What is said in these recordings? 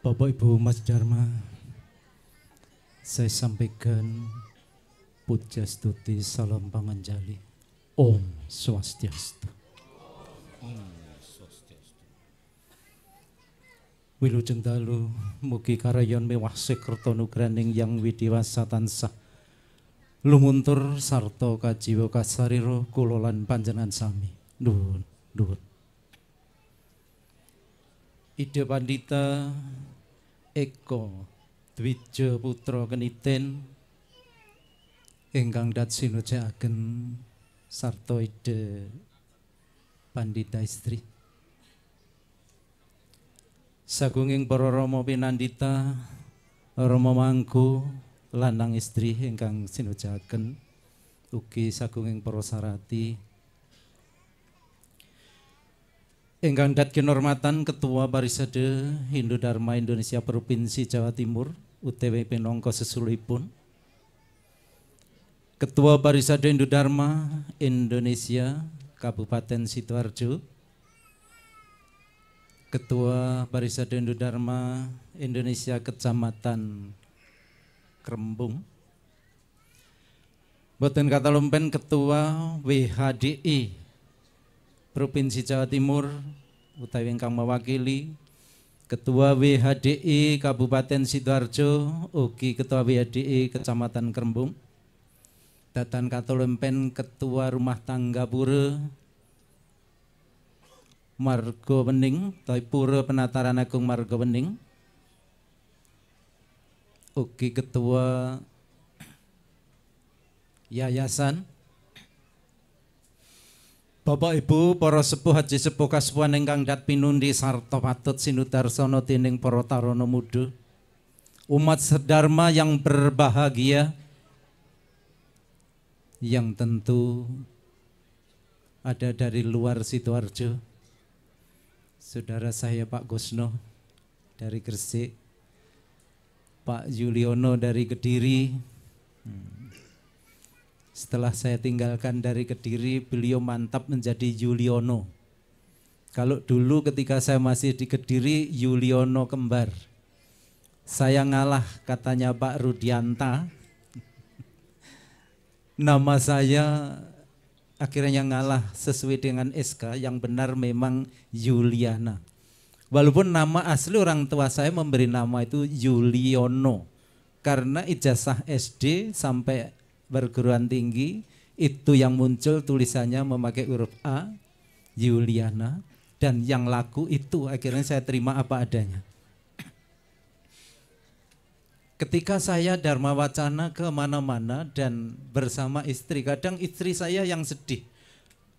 Bapak Ibu Mas Dharma, saya sampaikan puja stuti salam panganjali. Om Swastiastu. Wilujeng dalu mugi karayon mewah sekerta nugraning yang widiwasa tansah lumuntur sarta kajiwa kasarira kula lan panjenengan sami. Nuwun, nuwun. Ida Pandita Eko Dwija Putra Keniten ingkang dat sinujakaken sarta Ida Pandita istri sagunging para rama pinandita, rama mangku lanang istri ingkang sinujakaken ugi sagunging para sarati ingkang dat kinurmatan Ketua Parisade Hindu Dharma Indonesia Provinsi Jawa Timur utawi pinangka sesulihipun Ketua Parisade Hindu Dharma Indonesia Kabupaten Sidoarjo, Ketua Parisade Hindu Dharma Indonesia Kecamatan Krembung, boten kata lumpen Ketua WHDI Provinsi Jawa Timur utawi ingkang mewakili Ketua WHDI Kabupaten Sidoarjo ugi Ketua WHDI Kecamatan Krembung, datan katulempen Ketua Rumah Tangga Pura Marga Wening utawi Pura Penataran Agung Marga Wening, ugi Ketua Yayasan, Bapak Ibu para sepuh haji sepuh kasuwan ingkang dat pinundi sarta patut sinudarsana dening para tarana muda, umat sedharma yang berbahagia, yang tentu ada dari luar Sidoarjo, saudara saya Pak Gusno dari Gresik, Pak Yuliono dari Kediri. Setelah saya tinggalkan dari Kediri, beliau mantap menjadi Yuliono. Kalau dulu ketika saya masih di Kediri, Yuliono kembar. Saya ngalah katanya Pak Rudianta. Nama saya akhirnya ngalah sesuai dengan SK, yang benar memang Yuliana. Walaupun nama asli orang tua saya memberi nama itu Yuliono. Karena ijazah SD sampai perguruan tinggi itu yang muncul tulisannya memakai huruf A, Yuliana, dan yang laku itu akhirnya saya terima apa adanya. Ketika saya Dharma Wacana kemana-mana dan bersama istri, kadang istri saya yang sedih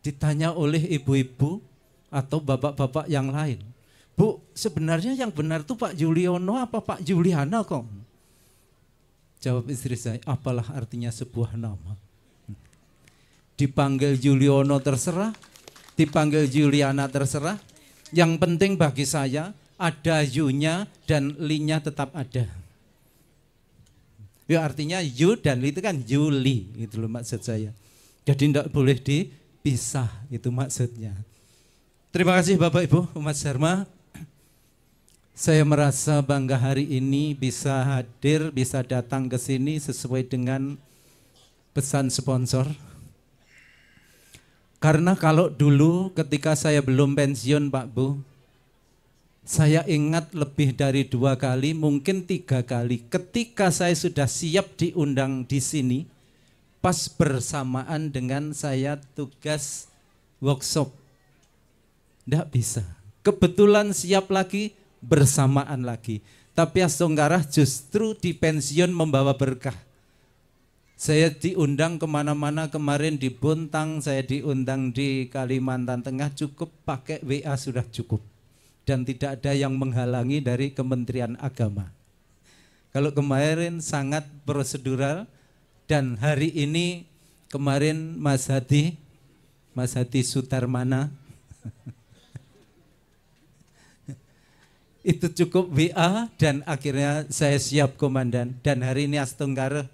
ditanya oleh ibu-ibu atau bapak-bapak yang lain, Bu, sebenarnya yang benar tuh Pak Yuliono apa Pak Yuliana kok? Jawab istri saya, apalah artinya sebuah nama. Dipanggil Yuliono terserah, dipanggil Yuliana terserah. Yang penting bagi saya ada yu-nya dan li-nya tetap ada. Ya artinya yu dan li itu kan Yuli, itu loh maksud saya. Jadi tidak boleh dipisah, itu maksudnya. Terima kasih Bapak Ibu umat Dharma. Saya merasa bangga hari ini bisa hadir, bisa datang ke sini sesuai dengan pesan sponsor. Karena kalau dulu ketika saya belum pensiun Pak Bu, saya ingat lebih dari 2 kali, mungkin 3 kali. Ketika saya sudah siap diundang di sini, pas bersamaan dengan saya tugas workshop. Tidak bisa. Kebetulan siap lagi, bersamaan lagi. Tapi Astunggarah justru di pensiun membawa berkah. Saya diundang kemana-mana kemarin di Bontang, saya diundang di Kalimantan Tengah, cukup pakai WA sudah cukup. Dan tidak ada yang menghalangi dari Kementerian Agama. Kalau kemarin sangat prosedural dan hari ini kemarin Mas Hadi Sudarmana, itu cukup WA dan akhirnya saya siap komandan. Dan hari ini Astunggarah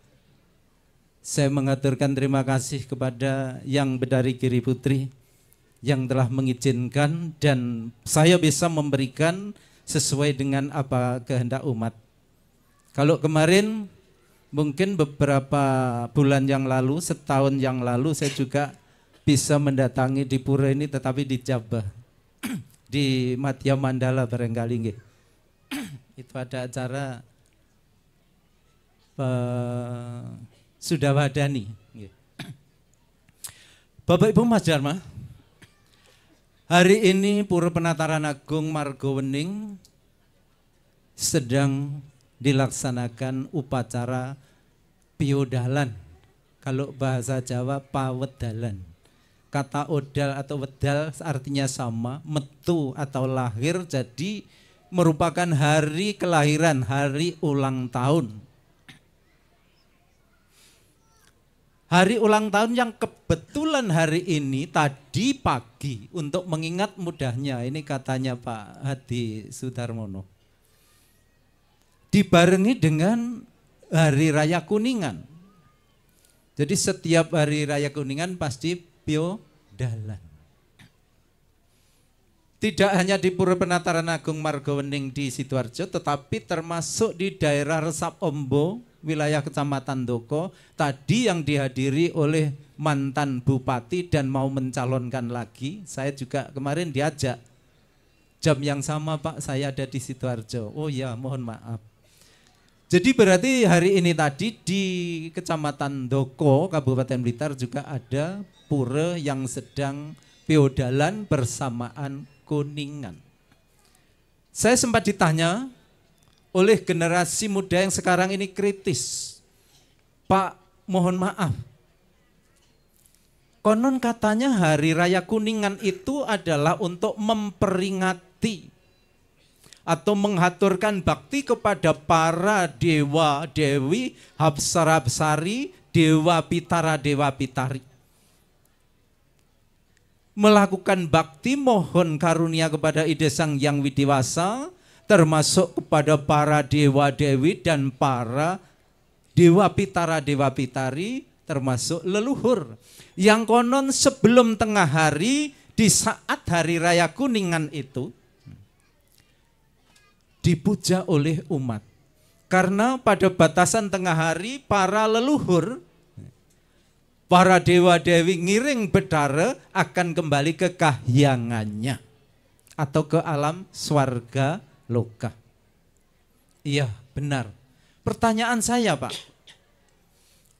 saya mengaturkan terima kasih kepada Yang Bedari Giri Putri yang telah mengizinkan dan saya bisa memberikan sesuai dengan apa kehendak umat. Kalau kemarin mungkin beberapa bulan yang lalu, setahun yang lalu saya juga bisa mendatangi di pura ini, tetapi di Jabah, di Madya Mandala barangkali nggih. Itu ada acara Sudawadani. Bapak Ibu Mas Dharma, hari ini Pura Penataran Agung Margowening sedang dilaksanakan upacara piodalan. Kalau bahasa Jawa pawedalan. Kata odal atau wedal artinya sama, metu atau lahir, jadi merupakan hari kelahiran, hari ulang tahun. Hari ulang tahun yang kebetulan hari ini tadi pagi untuk mengingat mudahnya, ini katanya Pak Hadi Sudarmono, dibarengi dengan Hari Raya Kuningan. Jadi setiap Hari Raya Kuningan pasti piodalan. Tidak hanya di Pura Penataran Agung Margowening di Sidoarjo, tetapi termasuk di daerah Resap Ombo, wilayah Kecamatan Doko, tadi yang dihadiri oleh mantan bupati dan mau mencalonkan lagi. Saya juga kemarin diajak, jam yang sama Pak saya ada di Sidoarjo. Oh ya, mohon maaf. Jadi berarti hari ini tadi di Kecamatan Doko, Kabupaten Blitar juga ada pura yang sedang piodalan bersamaan Kuningan. Saya sempat ditanya oleh generasi muda yang sekarang ini kritis. Pak, mohon maaf. Konon katanya Hari Raya Kuningan itu adalah untuk memperingati atau menghaturkan bakti kepada para dewa, dewi, hapsara, hapsari, dewa pitara, dewa pitari. Melakukan bakti mohon karunia kepada Ide Sang Yang Widiwasa, termasuk kepada para dewa dewi dan para dewa pitara dewa pitari, termasuk leluhur yang konon sebelum tengah hari di saat Hari Raya Kuningan itu dipuja oleh umat, karena pada batasan tengah hari para leluhur, para dewa dewi ngiring bedara akan kembali ke kahyangannya atau ke alam swarga loka. Iya, benar. Pertanyaan saya, Pak,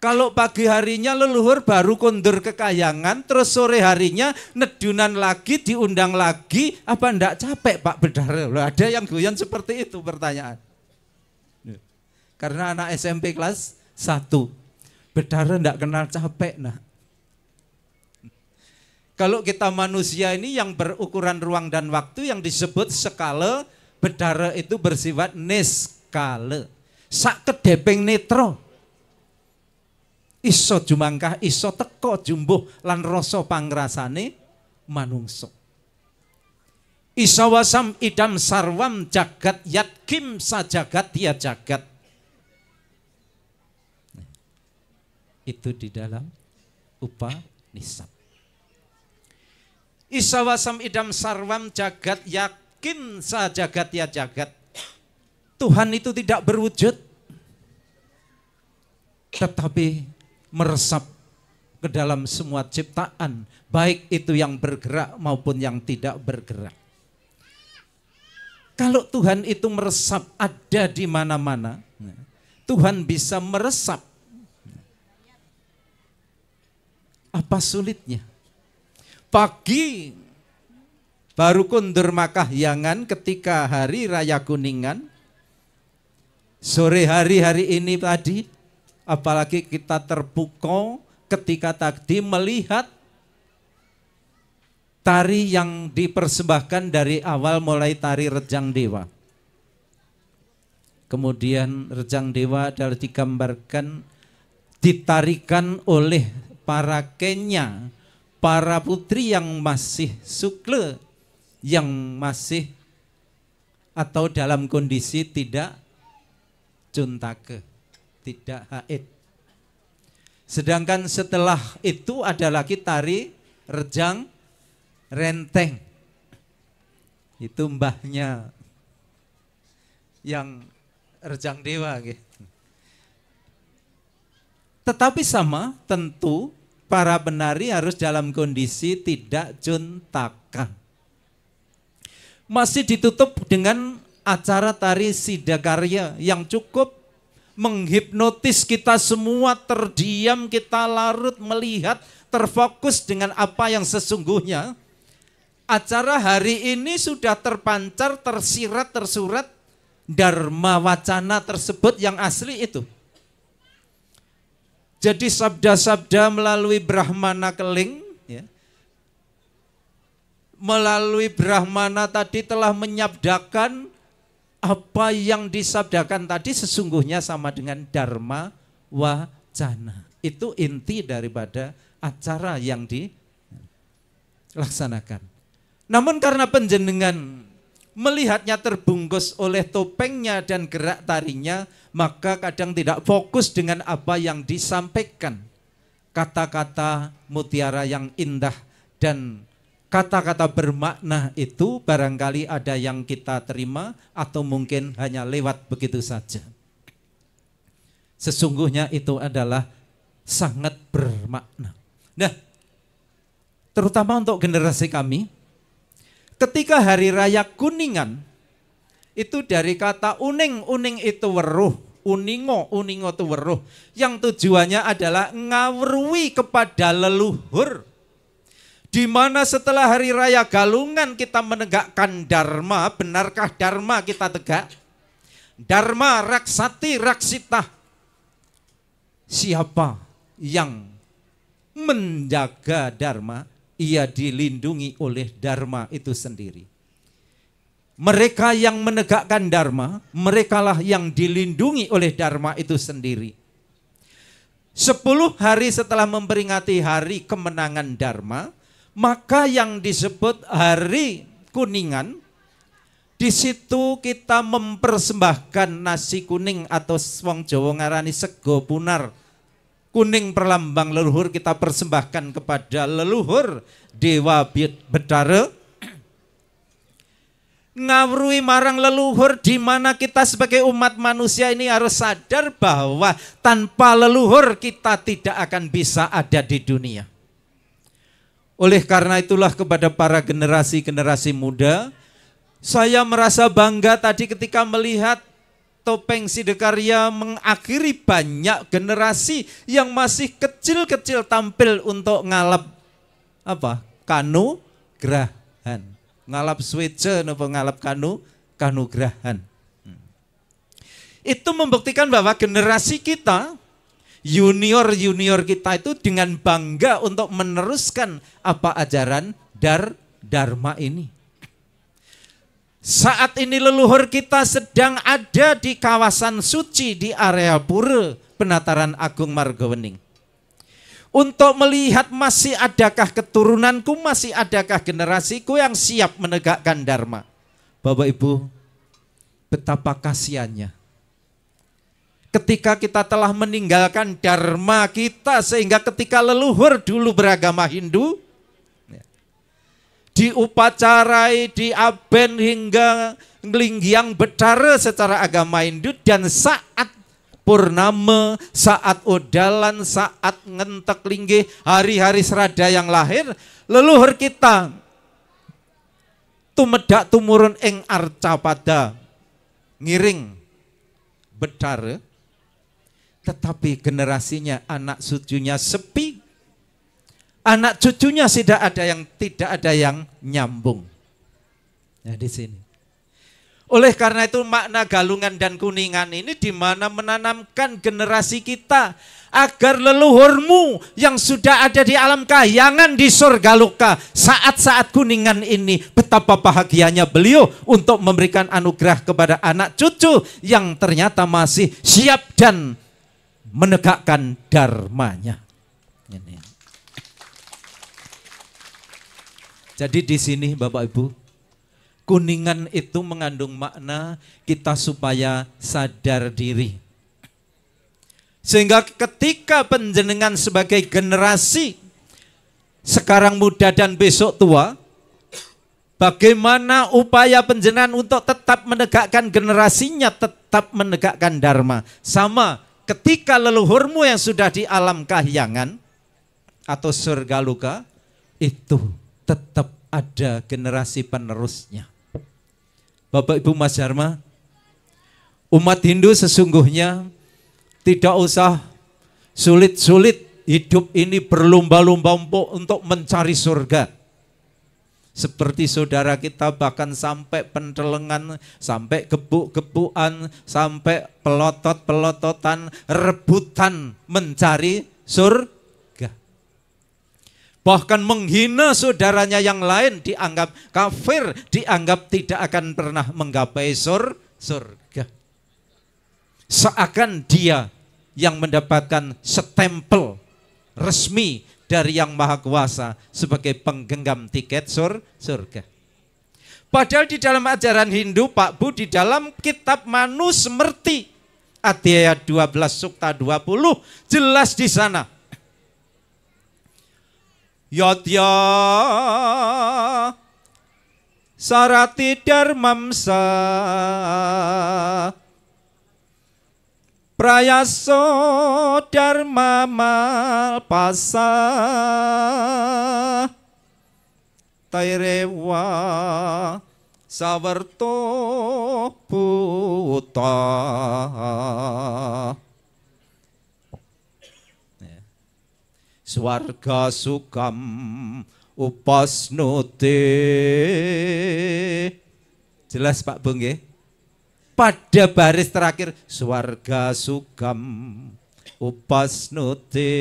kalau pagi harinya leluhur baru kondur ke kahyangan, terus sore harinya nedunan lagi, diundang lagi, apa ndak capek Pak bedara? Loh, ada yang guyon seperti itu pertanyaan. Karena anak SMP kelas 1, bedara ndak kenal capek. Nah, kalau kita manusia ini yang berukuran ruang dan waktu yang disebut skala, bedara itu bersifat neskala. Sak kedeping netro. Iso jumangkah, iso teko jumbuh lan rasa pangrasane manungso. Iso wasam idam sarwam jagat yatkim sajagat ya jagat. Itu di dalam Upanisad. Isawasam idam sarwam jagat yakin sa jagat ya jagat. Tuhan itu tidak berwujud, tetapi meresap ke dalam semua ciptaan, baik itu yang bergerak maupun yang tidak bergerak. Kalau Tuhan itu meresap ada di mana-mana, Tuhan bisa meresap. Apa sulitnya? Pagi baru kundur makahyangan ketika Hari Raya Kuningan. Sore hari ini tadi, apalagi kita terpukau ketika tadi melihat tari yang dipersembahkan dari awal mulai tari Rejang Dewa. Kemudian Rejang Dewa adalah digambarkan ditarikan oleh para kenya, para putri yang masih sukle, yang masih atau dalam kondisi tidak cuntake, tidak haid. Sedangkan setelah itu ada lagi tari Rejang Renteng. Itu mbahnya yang Rejang Dewa nggih. Tetapi sama tentu para penari harus dalam kondisi tidak juntakan. Masih ditutup dengan acara tari Sidakarya yang cukup menghipnotis kita semua, terdiam, kita larut melihat, terfokus dengan apa yang sesungguhnya. Acara hari ini sudah terpancar, tersirat, tersurat Dharma wacana tersebut yang asli itu. Jadi sabda-sabda melalui Brahmana keling, ya, melalui Brahmana tadi telah menyabdakan apa yang disabdakan tadi sesungguhnya sama dengan Dharma wacana. Itu inti daripada acara yang dilaksanakan. Namun karena panjenengan melihatnya terbungkus oleh topengnya dan gerak tarinya, maka kadang tidak fokus dengan apa yang disampaikan. Kata-kata mutiara yang indah dan kata-kata bermakna itu barangkali ada yang kita terima atau mungkin hanya lewat begitu saja. Sesungguhnya itu adalah sangat bermakna. Nah, terutama untuk generasi kami, ketika hari raya Kuningan, itu dari kata uning, uning itu weruh, uningo, uningo itu weruh, yang tujuannya adalah ngawruhi kepada leluhur. Di mana setelah hari raya Galungan kita menegakkan Dharma, benarkah Dharma kita tegak? Dharma raksati raksita. Siapa yang menjaga Dharma, ia dilindungi oleh Dharma itu sendiri. Mereka yang menegakkan Dharma, merekalah yang dilindungi oleh Dharma itu sendiri. 10 hari setelah memperingati hari kemenangan Dharma, maka yang disebut hari Kuningan, di situ kita mempersembahkan nasi kuning atau wong Jawa ngarani sego punar. Kuning perlambang leluhur kita persembahkan kepada leluhur Dewa Betara. Ngawruhi marang leluhur, di mana kita sebagai umat manusia ini harus sadar bahwa tanpa leluhur kita tidak akan bisa ada di dunia. Oleh karena itulah kepada para generasi-generasi muda, saya merasa bangga tadi ketika melihat Topeng Sidakarya mengakhiri banyak generasi yang masih kecil-kecil tampil untuk ngalap apa? Kanugrahan. Ngalap swece napa ngalap kanugrahan. Itu membuktikan bahwa generasi kita, junior-junior kita itu dengan bangga untuk meneruskan apa ajaran Dharma ini. Saat ini leluhur kita sedang ada di kawasan suci di area pura Penataran Agung Margowening. Untuk melihat masih adakah keturunanku, masih adakah generasiku yang siap menegakkan Dharma. Bapak Ibu, betapa kasihannya ketika kita telah meninggalkan Dharma kita, sehingga ketika leluhur dulu beragama Hindu, diupacarai, diaben hingga ngelinggiang betara secara agama Hindu, dan saat purnama, saat odalan, saat ngentek linggih, hari-hari serada yang lahir, leluhur kita tumedak tumurun ing arcapada ngiring betara. Tetapi generasinya, anak cucunya sepi, anak cucunya tidak ada yang nyambung. Nah, di sini. Oleh karena itu makna Galungan dan Kuningan ini di mana menanamkan generasi kita agar leluhurmu yang sudah ada di alam kahyangan di surga loka, saat-saat Kuningan ini betapa bahagianya beliau untuk memberikan anugerah kepada anak cucu yang ternyata masih siap dan menegakkan dharmanya. Ini. Jadi di sini Bapak Ibu, Kuningan itu mengandung makna kita supaya sadar diri. Sehingga ketika panjenengan sebagai generasi sekarang muda dan besok tua, Bagaimana upaya panjenengan untuk tetap menegakkan generasinya, tetap menegakkan dharma. Sama ketika leluhurmu yang sudah di alam kahyangan atau surga luka, itu tetap ada generasi penerusnya. Bapak Ibu Mas Dharma, umat Hindu sesungguhnya tidak usah sulit-sulit hidup ini berlomba-lomba untuk mencari surga. Seperti saudara kita bahkan sampai pentelengan, sampai gebuk-gebukan, sampai pelotot-pelototan, rebutan mencari surga. Bahkan menghina saudaranya yang lain, dianggap kafir, dianggap tidak akan pernah menggapai surga. Seakan dia yang mendapatkan stempel resmi dari Yang Maha Kuasa sebagai penggenggam tiket surga. Padahal di dalam ajaran Hindu, Pak Bu, di dalam kitab Manusmriti Adhyaya 12 Sukta 20 jelas di sana. Yadya sarati dharmamsa prayaso dharma malpasa tairewa sawerto buta. Swarga sukam upasnute. Jelas Pak Bung nggih? Pada baris terakhir swarga sukam upasnute.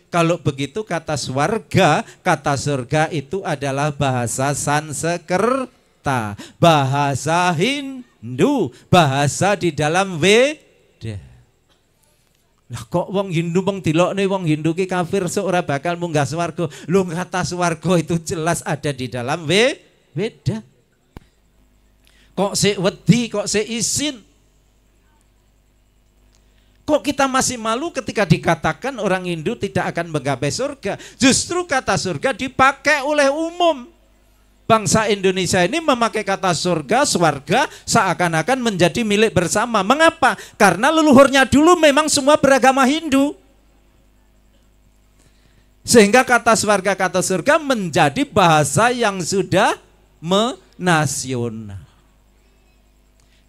Kalau begitu kata swarga, kata surga itu adalah bahasa Sanskerta, bahasa Hindu, bahasa di dalam Weda. Lah kok wong Hindu wong dilokne wong Hindu ki kafir sok ora bakal munggah swarga. Lho kata swarga itu jelas ada di dalam Weda. Kok sik wedi, kok sik isin? Kok kita masih malu ketika dikatakan orang Hindu tidak akan menggapai surga? Justru kata surga dipakai oleh umum. Bangsa Indonesia ini memakai kata surga, swarga seakan-akan menjadi milik bersama. Mengapa? Karena leluhurnya dulu memang semua beragama Hindu. Sehingga kata swarga, kata surga menjadi bahasa yang sudah menasional.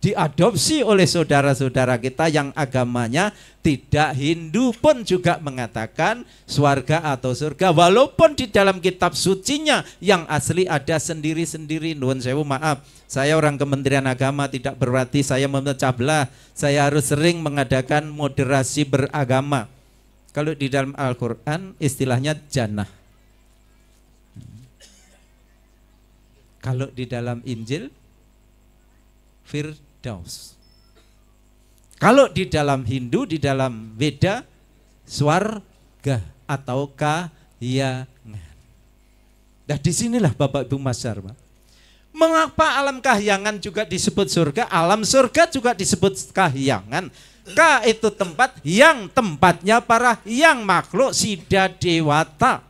Diadopsi oleh saudara-saudara kita yang agamanya tidak Hindu pun juga mengatakan swarga atau surga, walaupun di dalam kitab sucinya yang asli ada sendiri-sendiri. Nuwun sewu, maaf, saya orang Kementerian Agama, tidak berarti saya memecah belah. Saya harus sering mengadakan moderasi beragama. Kalau di dalam Al-Quran istilahnya jannah. Kalau di dalam Injil Firdaus. Kalau di dalam Hindu, di dalam Weda, swarga atau kahyangan. Nah disinilah Bapak Ibu Mas Dharma, mengapa alam kahyangan juga disebut surga, alam surga juga disebut kahyangan. Ka itu tempat, yang tempatnya para yang makhluk sida dewata.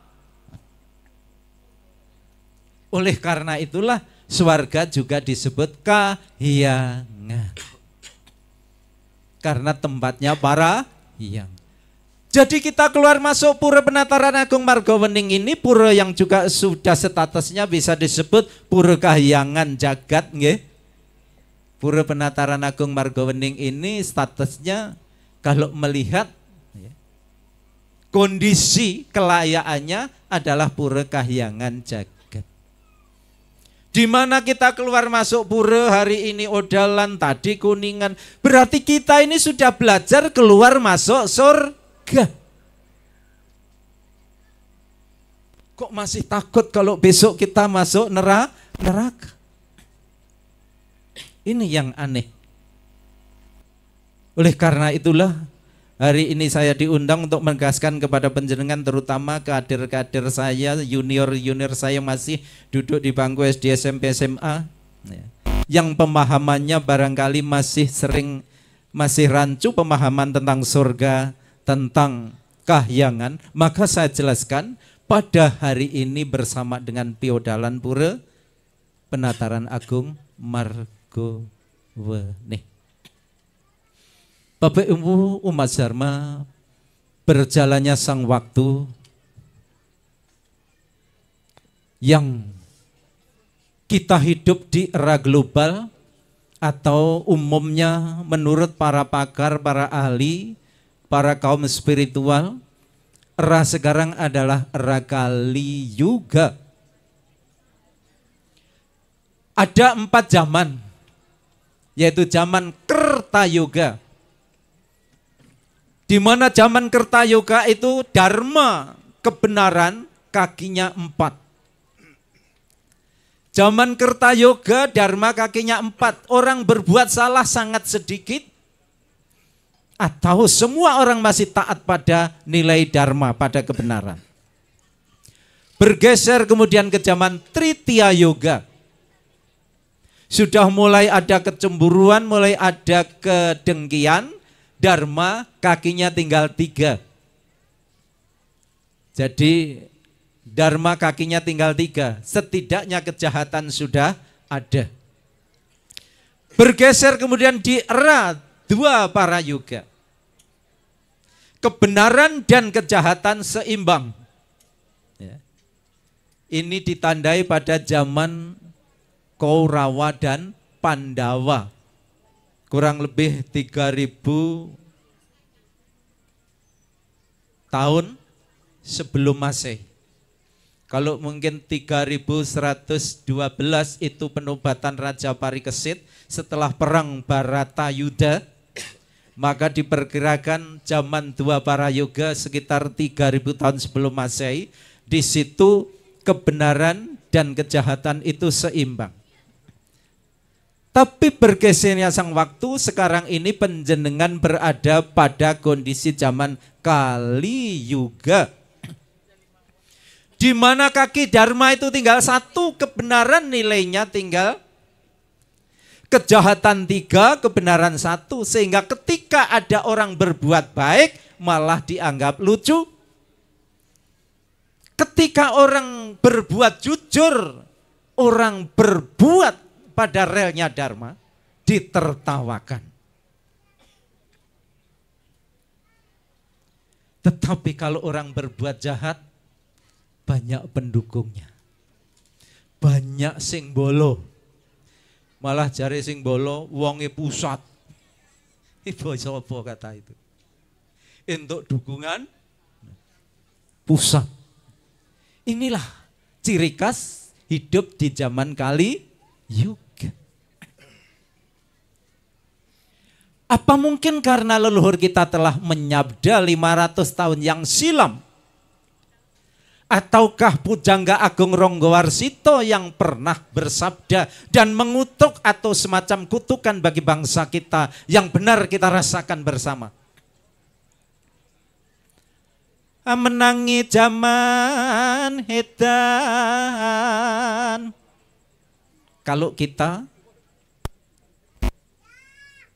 Oleh karena itulah swarga juga disebut kahyangan, karena tempatnya para hyang. Jadi kita keluar masuk Pura Penataran Agung Margowening ini, pura yang juga sudah statusnya bisa disebut Pura Kahyangan Jagat, nggih. Pura Penataran Agung Margowening ini statusnya kalau melihat kondisi kelayaannya adalah Pura Kahyangan Jagat. Di mana kita keluar masuk pura hari ini Odalan, tadi Kuningan, berarti kita ini sudah belajar keluar masuk surga. Kok masih takut kalau besok kita masuk neraka? Ini yang aneh. Oleh karena itulah hari ini saya diundang untuk menegaskan kepada panjenengan, terutama kader-kader saya, junior-junior saya masih duduk di bangku SD, SMP, SMA, yang pemahamannya barangkali masih rancu pemahaman tentang surga, tentang kahyangan. Maka saya jelaskan pada hari ini bersama dengan Piodalan Pura Penataran Agung Margowene. Bapak Ibu umat Dharma, berjalannya sang waktu yang kita hidup di era global, atau umumnya menurut para pakar, para ahli, para kaum spiritual, era sekarang adalah era Kali Yuga. Ada 4 zaman, yaitu zaman Kerta Yoga, di mana zaman Kerta Yoga itu dharma, kebenaran, kakinya 4. Zaman Kerta Yoga, dharma kakinya 4. Orang berbuat salah sangat sedikit, atau semua orang masih taat pada nilai dharma, pada kebenaran. Bergeser kemudian ke zaman Tritya Yoga. Sudah mulai ada kecemburuan, mulai ada kedengkian, dharma kakinya tinggal 3. Jadi dharma kakinya tinggal 3, setidaknya kejahatan sudah ada. Bergeser kemudian di era 2 para yoga. Kebenaran dan kejahatan seimbang. Ya. Ini ditandai pada zaman Kaurawa dan Pandawa. Kurang lebih 3000 tahun sebelum Masehi. Kalau mungkin 3112 itu penobatan Raja Parikesit setelah perang Baratayuda, maka diperkirakan zaman 2 para yoga sekitar 3000 tahun sebelum Masehi. Di situ kebenaran dan kejahatan itu seimbang. Tapi bergesernya sang waktu, sekarang ini panjenengan berada pada kondisi zaman Kali Yuga, di mana kaki dharma itu tinggal 1, kebenaran nilainya tinggal, kejahatan 3, kebenaran 1, sehingga ketika ada orang berbuat baik malah dianggap lucu. Ketika orang berbuat jujur, orang berbuat pada relnya dharma, ditertawakan. Tetapi kalau orang berbuat jahat, banyak pendukungnya, banyak sing bolo. Malah jare sing bolo wonge pusat. Ibu sapa kata itu? Untuk dukungan pusat. Inilah ciri khas hidup di zaman Kali Yuga. Apa mungkin karena leluhur kita telah menyabda 500 tahun yang silam? Ataukah Pujangga Agung Ronggowarsito yang pernah bersabda dan mengutuk atau semacam kutukan bagi bangsa kita yang benar kita rasakan bersama? Menangi zaman edan. Kalau kita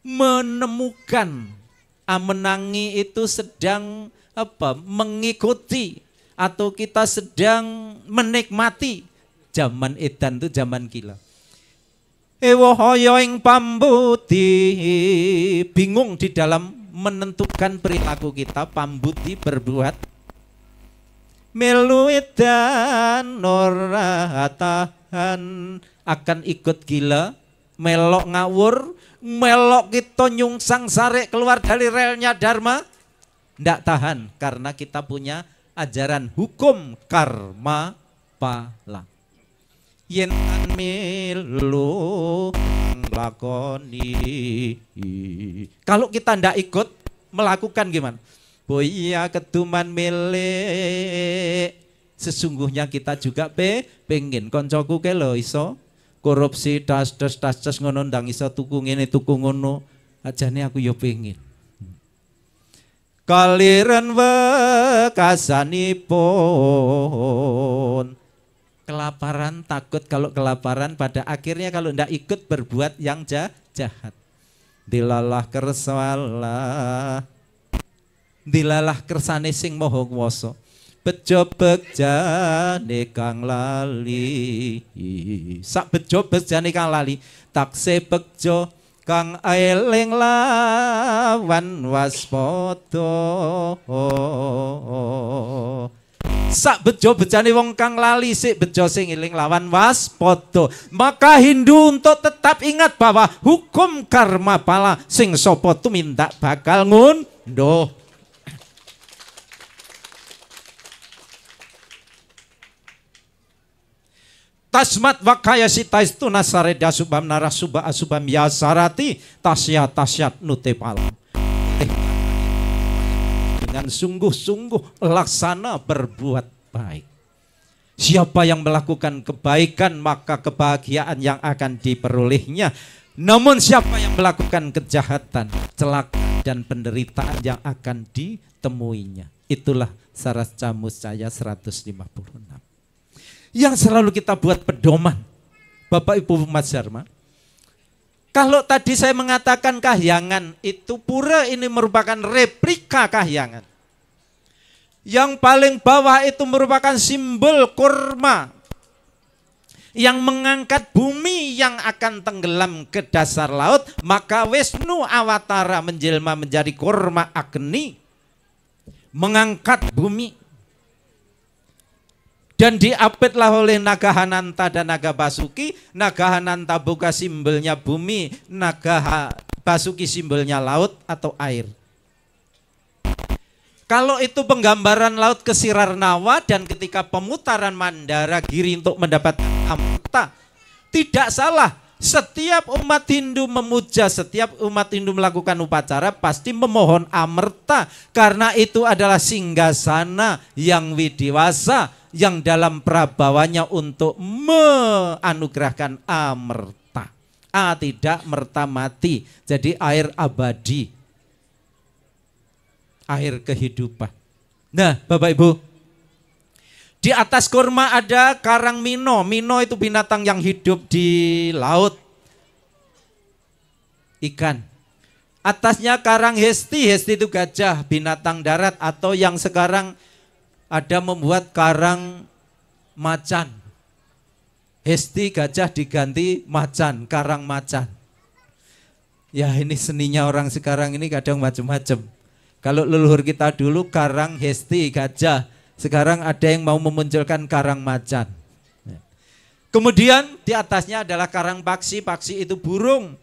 menemukan menangi itu sedang mengikuti atau kita sedang menikmati zaman edan, itu zaman gila. Ewohoyo ing pambuti, bingung di dalam menentukan perilaku kita, pambuti berbuat melu edan ora tahan, akan ikut gila, melok ngawur, melok kita nyungsang sare keluar dari relnya dharma, ndak tahan karena kita punya ajaran hukum karma pala. Yen milu lakoni, kalau kita ndak ikut melakukan gimana? Boya ketuman milik, sesungguhnya kita juga pengen koncoku ke lo iso korupsi das ngono ndang iso tuku ngene tuku ngono, ajane aku yo pengen. Kaliran wekasanipun, kelaparan, takut kalau kelaparan pada akhirnya kalau ndak ikut berbuat yang jahat. Dilalah kerswala, dilalah kersane sing maha kuwasa. bejo bejane kang lali, sak bejo bejane kang lali, taksih bejo kang eling lawan waspada. Sak bejo-bejane wong kang lali, sik bejo sing eling lawan waspada. Maka Hindu untuk tetap ingat bahwa hukum karma pala sing sapa tumindak bakal ngunduh. Tasmat wakaya sita istu nasareda subam narasuba asubam yasarati tasyat nutepala. Dengan sungguh-sungguh laksana berbuat baik. Siapa yang melakukan kebaikan maka kebahagiaan yang akan diperolehnya. Namun siapa yang melakukan kejahatan, celaka dan penderitaan yang akan ditemuinya. Itulah Saras Camus saya 156. Yang selalu kita buat pedoman, Bapak Ibu Mas Dharma. Kalau tadi saya mengatakan kahyangan itu pura ini merupakan replika kahyangan. Yang paling bawah itu merupakan simbol kurma yang mengangkat bumi yang akan tenggelam ke dasar laut. Maka Wisnu Awatara menjelma menjadi kurma Agni, mengangkat bumi. Dan diapitlah oleh Naga Hananta dan Naga Basuki. Naga Hananta buka simbolnya bumi, Naga Basuki simbolnya laut atau air. Kalau itu penggambaran laut ke Sirarnawa dan ketika pemutaran Mandara Giri untuk mendapatkan amarta, tidak salah. Setiap umat Hindu memuja, setiap umat Hindu melakukan upacara pasti memohon amarta. Karena itu adalah singgasana yang widiwasa, yang dalam prabawanya untuk menganugerahkan amerta. Tidak merta mati, jadi air abadi, air kehidupan. Nah Bapak Ibu, di atas kurma ada karang mino. Mino itu binatang yang hidup di laut, ikan. Atasnya karang hesti. Hesti itu gajah, binatang darat. Atau yang sekarang ada membuat karang macan. Hesti gajah diganti macan, karang macan. Ya ini seninya orang sekarang ini kadang macam-macam. Kalau leluhur kita dulu karang hesti gajah, sekarang ada yang mau memunculkan karang macan. Kemudian di atasnya adalah karang paksi. Paksi itu burung.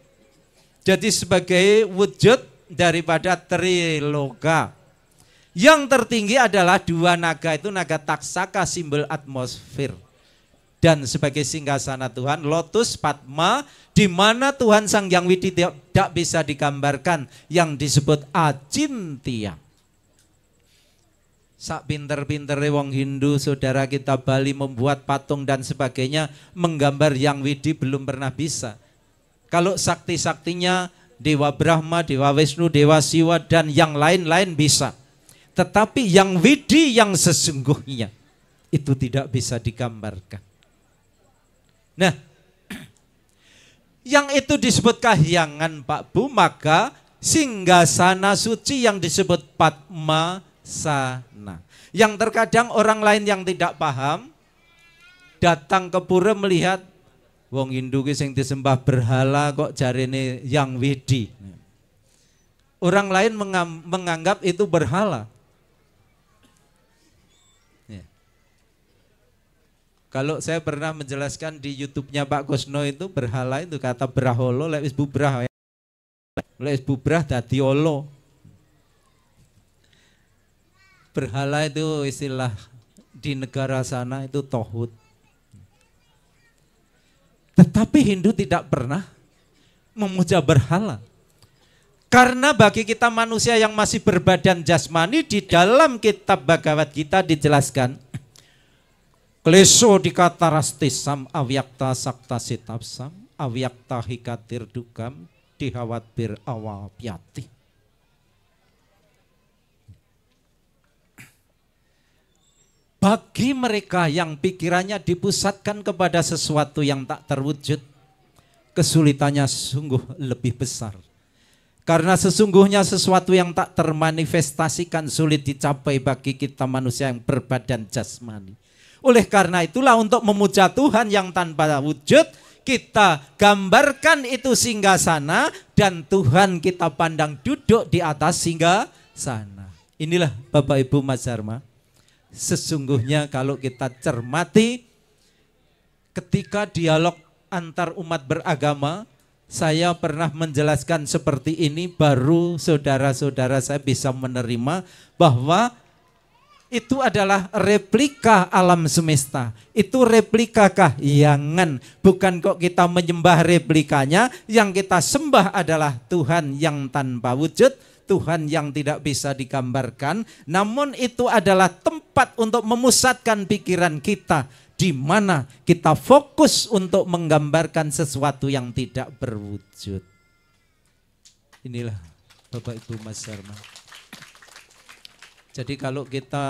Jadi sebagai wujud daripada Triloka. Yang tertinggi adalah dua naga, itu naga taksaka simbol atmosfer. Dan sebagai singgasana Tuhan, lotus Padma, di mana Tuhan Sang Hyang Widi tidak bisa digambarkan, yang disebut Acintya. Sak pinter-pintere wong Hindu, saudara kita Bali membuat patung dan sebagainya, menggambar Hyang Widi belum pernah bisa. Kalau sakti-saktinya Dewa Brahma, Dewa Wisnu, Dewa Siwa dan yang lain-lain bisa. Tetapi yang widi yang sesungguhnya itu tidak bisa digambarkan. Nah, yang itu disebut kahyangan Pak Bu, maka singgasana suci yang disebut Padmasana. Yang terkadang orang lain yang tidak paham datang ke pura melihat wong Hindu ki sing disembah berhala kok jarene yang widi. Orang lain menganggap itu berhala. Kalau saya pernah menjelaskan di YouTube-nya Pak Kusno itu berhala itu kata braholo lek wis bubrah ya. Lek wis bubrah dadi olo. Berhala itu istilah di negara sana itu tohut. Tetapi Hindu tidak pernah memuja berhala. Karena bagi kita manusia yang masih berbadan jasmani, di dalam kitab Bhagavad Gita dijelaskan Kleso dikata rastisam avyakta sakta sitapsam avyakta hikatir dukam dihawat bir awal piati. Bagi mereka yang pikirannya dipusatkan kepada sesuatu yang tak terwujud, kesulitannya sungguh lebih besar. Karena sesungguhnya sesuatu yang tak termanifestasikan sulit dicapai bagi kita manusia yang berbadan jasmani. Oleh karena itulah untuk memuja Tuhan yang tanpa wujud, kita gambarkan itu singgasana dan Tuhan kita pandang duduk di atas singgasana. Inilah Bapak Ibu Mas Dharma. Sesungguhnya kalau kita cermati ketika dialog antar umat beragama, saya pernah menjelaskan seperti ini, baru saudara-saudara saya bisa menerima bahwa itu adalah replika alam semesta. Itu replika kahyangan. Bukan kok kita menyembah replikanya, yang kita sembah adalah Tuhan yang tanpa wujud, Tuhan yang tidak bisa digambarkan. Namun itu adalah tempat untuk memusatkan pikiran kita, di mana kita fokus untuk menggambarkan sesuatu yang tidak berwujud. Inilah Bapak Ibu Mas Dharma. Jadi kalau kita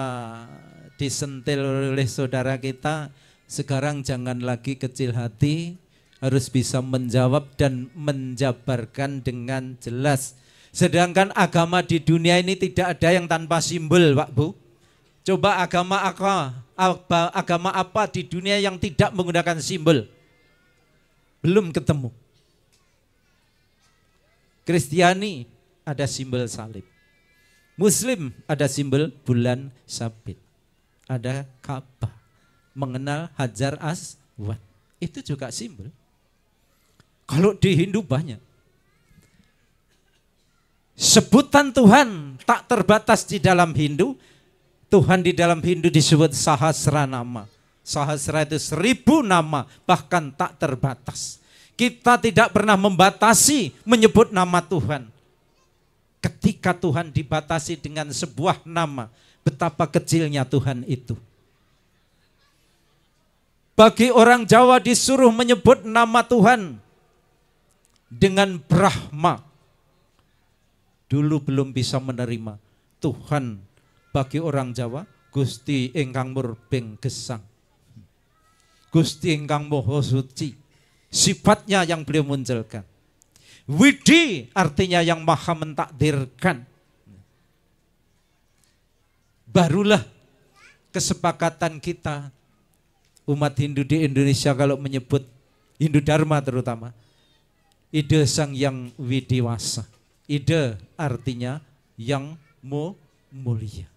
disentil oleh saudara kita, sekarang jangan lagi kecil hati, harus bisa menjawab dan menjabarkan dengan jelas. Sedangkan agama di dunia ini tidak ada yang tanpa simbol, Pak Bu. Coba agama apa di dunia yang tidak menggunakan simbol? Belum ketemu. Kristiani ada simbol salib. Muslim ada simbol bulan sabit. Ada Ka'bah. Mengenal Hajar Aswad. Itu juga simbol. Kalau di Hindu banyak. Sebutan Tuhan tak terbatas di dalam Hindu. Tuhan di dalam Hindu disebut Sahasra nama. Sahasra itu 1000 nama, bahkan tak terbatas. Kita tidak pernah membatasi menyebut nama Tuhan. Ketika Tuhan dibatasi dengan sebuah nama, betapa kecilnya Tuhan itu. Bagi orang Jawa disuruh menyebut nama Tuhan dengan Brahma. Dulu belum bisa menerima Tuhan. Bagi orang Jawa, Gusti ingkang murbeng gesang. Gusti ingkang moho suci. Sifatnya yang beliau munculkan. Widi artinya yang maha mentakdirkan. Barulah kesepakatan kita umat Hindu di Indonesia kalau menyebut Hindu Dharma terutama. Ide Sang Yang Widiwasa. Ide artinya yang mulia.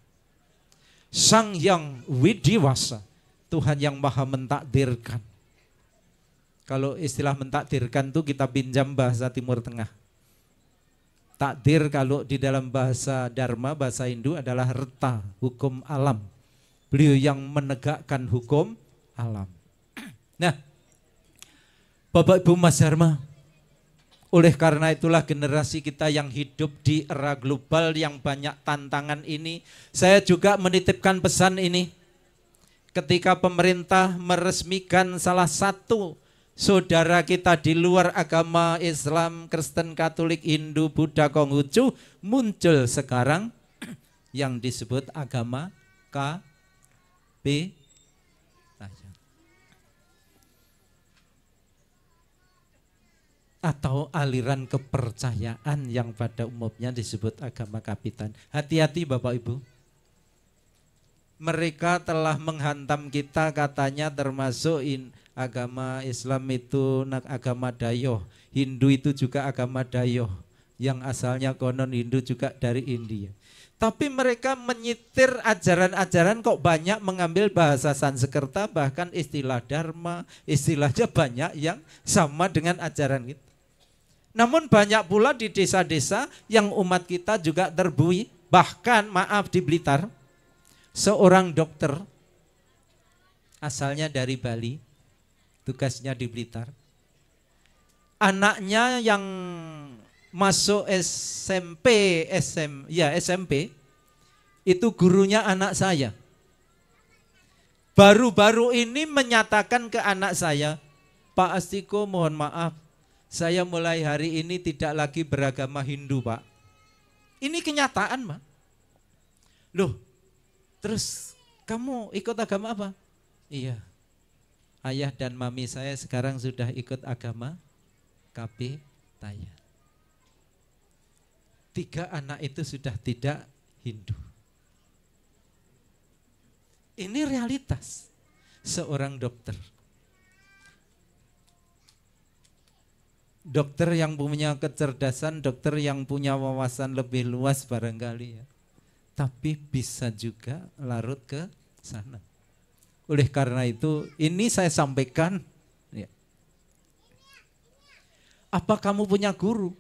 Sang Yang Widiwasa, Tuhan yang maha mentakdirkan. Kalau istilah mentakdirkan itu kita pinjam bahasa Timur Tengah. Takdir kalau di dalam bahasa Dharma, bahasa Hindu adalah reta, hukum alam. Beliau yang menegakkan hukum alam. Nah, Bapak Ibu Mas Dharma, oleh karena itulah generasi kita yang hidup di era global yang banyak tantangan ini, saya juga menitipkan pesan ini. Ketika pemerintah meresmikan salah satu saudara kita di luar agama Islam, Kristen, Katolik, Hindu, Buddha, Konghucu, muncul sekarang yang disebut agama KB atau aliran kepercayaan yang pada umumnya disebut agama kapitan. Hati-hati Bapak Ibu. Mereka telah menghantam kita, katanya termasuk agama Islam itu agama Dayoh, Hindu itu juga agama Dayoh, yang asalnya konon Hindu juga dari India. Tapi mereka menyitir ajaran-ajaran kok banyak mengambil bahasa Sanskerta, bahkan istilah Dharma, istilahnya banyak yang sama dengan ajaran kita. Namun banyak pula di desa-desa yang umat kita juga terbuai, bahkan maaf di Blitar, seorang dokter asalnya dari Bali, tugasnya di Blitar. Anaknya yang masuk SMP, SMP, itu gurunya anak saya. Baru-baru ini menyatakan ke anak saya, Pak Astiko mohon maaf, saya mulai hari ini tidak lagi beragama Hindu Pak. Ini kenyataan Pak. Loh, terus kamu ikut agama apa? Iya. Ayah dan mami saya sekarang sudah ikut agama KB Tayan. 3 anak itu sudah tidak Hindu. Ini realitas seorang dokter. Dokter yang punya kecerdasan, dokter yang punya wawasan lebih luas barangkali ya. Tapi bisa juga larut ke sana. Oleh karena itu, ini saya sampaikan, ya. Apa kamu punya guru?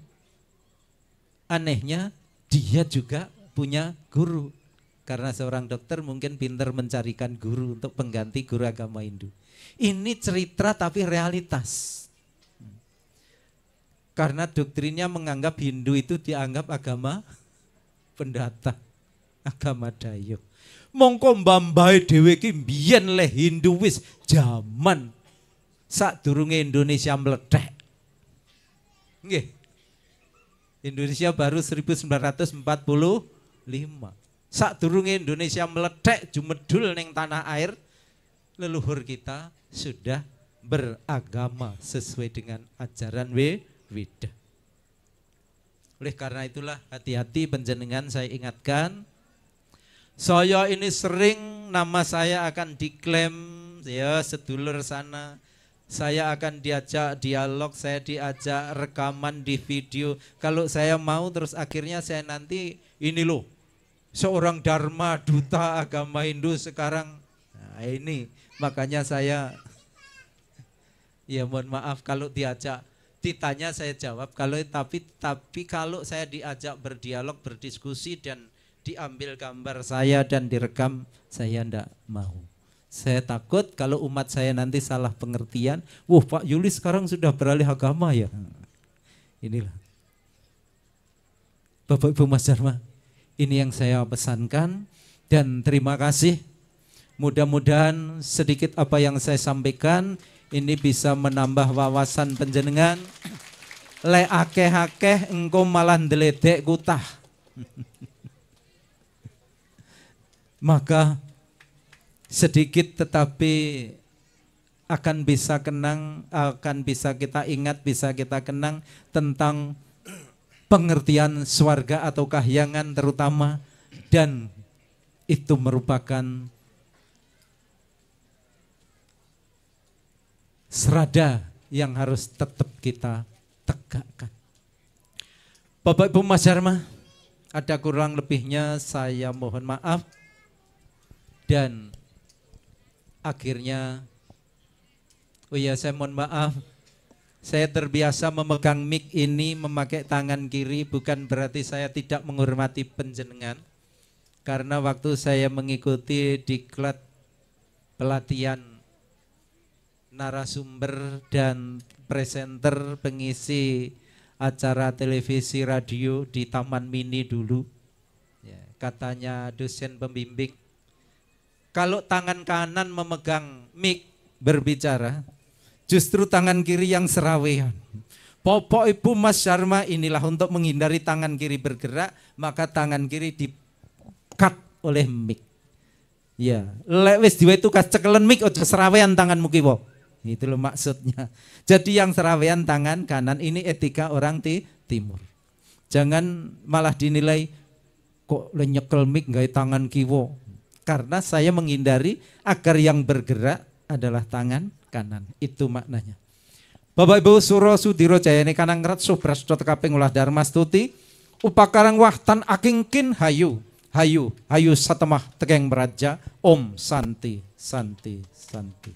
Anehnya, dia juga punya guru. Karena seorang dokter mungkin pintar mencarikan guru untuk pengganti guru agama Hindu. Ini cerita tapi realitas. Karena doktrinnya menganggap Hindu itu dianggap agama pendatang, agama Dayo. Mongko mbambahe dhewe ki mbiyen le Hindu wis jaman sadurunge Indonesia meledak. Nggih. Indonesia baru 1945. Sadurunge Indonesia meledak jumedul ning tanah air, leluhur kita sudah beragama sesuai dengan ajaran Weda. Oleh karena itulah hati-hati panjenengan, saya ingatkan. Saya ini sering nama saya akan diklaim ya sedulur sana. Saya akan diajak dialog, saya diajak rekaman di video. Kalau saya mau terus akhirnya saya nanti ini loh. Seorang Dharma duta agama Hindu sekarang. Nah, ini makanya saya ya mohon maaf kalau diajak ditanya saya jawab, tapi kalau saya diajak berdialog, berdiskusi dan diambil gambar saya dan direkam, saya enggak mau. Saya takut kalau umat saya nanti salah pengertian, wah Pak Yuli sekarang sudah beralih agama ya. Inilah. Bapak Ibu Mas Dharma, ini yang saya pesankan dan terima kasih. Mudah-mudahan sedikit apa yang saya sampaikan ini bisa menambah wawasan panjenengan. Le akeh-akeh engko malah ndeledek kutah. Maka sedikit tetapi akan bisa kenang, akan bisa kita ingat, bisa kita kenang tentang pengertian swarga atau kahyangan terutama, dan itu merupakan serada yang harus tetap kita tegakkan. Bapak Ibu Mas Dharma, ada kurang lebihnya saya mohon maaf. Dan akhirnya, oh ya saya mohon maaf, saya terbiasa memegang mic ini memakai tangan kiri, bukan berarti saya tidak menghormati panjenengan. Karena waktu saya mengikuti diklat pelatihan narasumber dan presenter pengisi acara televisi radio di Taman Mini dulu, ya, katanya dosen pembimbing, kalau tangan kanan memegang mic berbicara, justru tangan kiri yang serawean. Bapak Ibu Mas Dharma, inilah untuk menghindari tangan kiri bergerak, maka tangan kiri di-cut oleh mic. Ya, lek wis diwe tugas cekelen mic aja serawean tanganmu kiwa. Itu loh maksudnya. Jadi yang serawean tangan kanan, ini etika orang timur. Jangan malah dinilai kok nyekel mic gawe tangan kiwa. Karena saya menghindari agar yang bergerak adalah tangan kanan. Itu maknanya. Bapak Ibu Suro Sudiro Jayane Kanangrat Subrasdo Tekaping Ulah Dharma Stuti Upakarang Wahtan Akingkin Hayu Hayu Hayu Satemah Tekeng Meraja Om Santi Santi Santi.